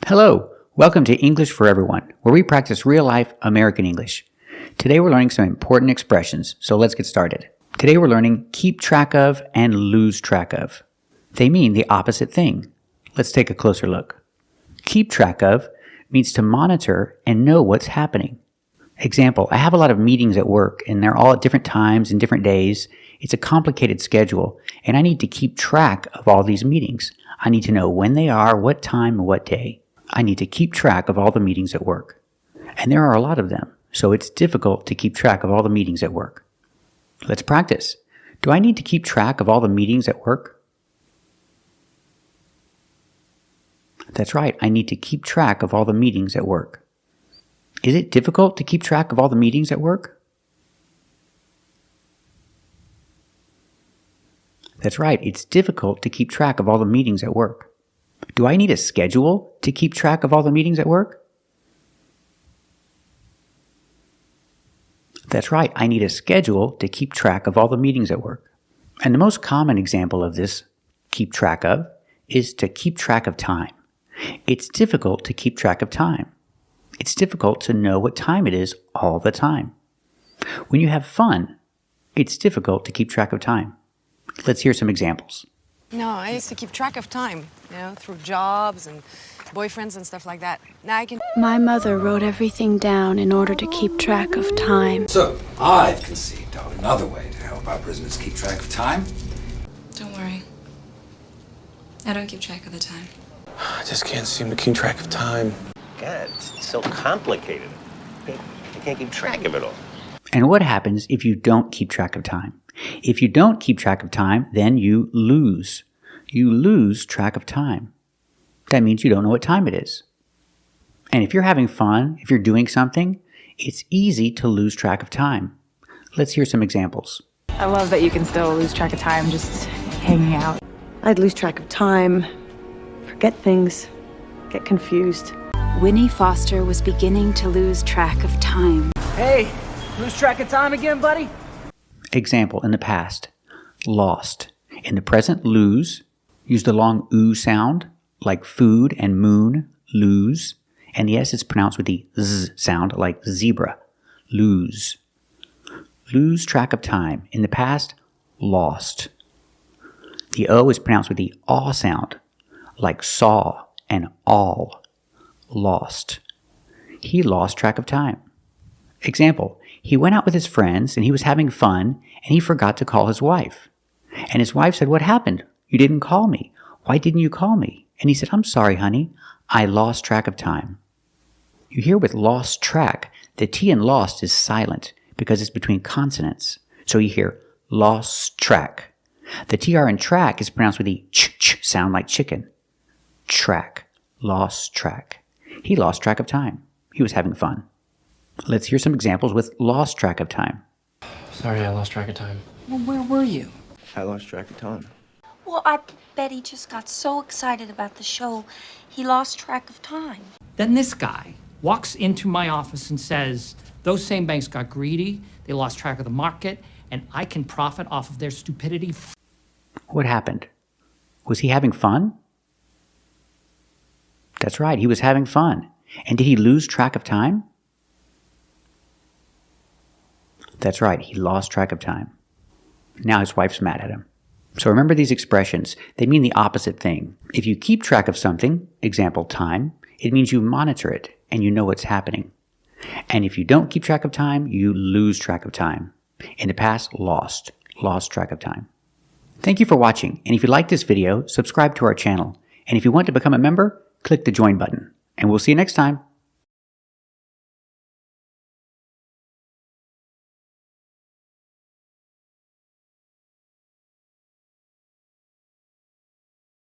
Hello, welcome to English for Everyone, where we practice real-life American English. Today we're learning some important expressions, so let's get started. Today we're learning keep track of and lose track of. They mean the opposite thing. Let's take a closer look. Keep track of means to monitor and know what's happening. Example, I have a lot of meetings at work and they're all at different times and different days. It's a complicated schedule and I need to keep track of all these meetings. I need to know when they are, what time, and what day. I need to keep track of all the meetings at work. And there are a lot of them, so it's difficult to keep track of all the meetings at work. Let's practice. Do I need to keep track of all the meetings at work? That's right, I need to keep track of all the meetings at work. Is it difficult to keep track of all the meetings at work? That's right, it's difficult to keep track of all the meetings at work. Do I need a schedule to keep track of all the meetings at work? That's right, I need a schedule to keep track of all the meetings at work. And the most common example of this keep track of is to keep track of time. It's difficult to keep track of time. It's difficult to know what time it is all the time. When you have fun, it's difficult to keep track of time. Let's hear some examples. No, I used to keep track of time, through jobs and boyfriends and stuff like that. Now I can... My mother wrote everything down in order to keep track of time. So, I've conceived of another way to help our prisoners keep track of time. Don't worry. I don't keep track of the time. I just can't seem to keep track of time. God, it's so complicated. I can't keep track of it all. And what happens if you don't keep track of time? If you don't keep track of time, then you lose. You lose track of time. That means you don't know what time it is. And if you're having fun, if you're doing something, it's easy to lose track of time. Let's hear some examples. I love that you can still lose track of time just hanging out. I'd lose track of time, forget things, get confused. Winnie Foster was beginning to lose track of time. Hey, lose track of time again, buddy? Example, in the past, lost. In the present, lose. Use the long oo sound, like food and moon, lose. And the S is pronounced with the Z sound, like zebra, lose. Lose track of time. In the past, lost. The O is pronounced with the aw sound, like saw and all, lost. He lost track of time. Example, he went out with his friends and he was having fun and he forgot to call his wife. And his wife said, "What happened? You didn't call me. Why didn't you call me?" And he said, "I'm sorry, honey. I lost track of time." You hear with lost track, the T in lost is silent because it's between consonants. So you hear lost track. The TR in track is pronounced with the ch sound like chicken. Track. Lost track. He lost track of time. He was having fun. Let's hear some examples with lost track of time. Sorry, I lost track of time. Well, where were you? I lost track of time. Well, I bet he just got so excited about the show, he lost track of time. Then this guy walks into my office and says, those same banks got greedy, they lost track of the market, and I can profit off of their stupidity. What happened? Was he having fun? That's right, he was having fun. And did he lose track of time? That's right, he lost track of time. Now his wife's mad at him. So remember these expressions. They mean the opposite thing. If you keep track of something, example time, it means you monitor it and you know what's happening. And if you don't keep track of time, you lose track of time. In the past, lost track of time. Thank you for watching. And if you like this video, subscribe to our channel. And if you want to become a member, click the join button. And we'll see you next time.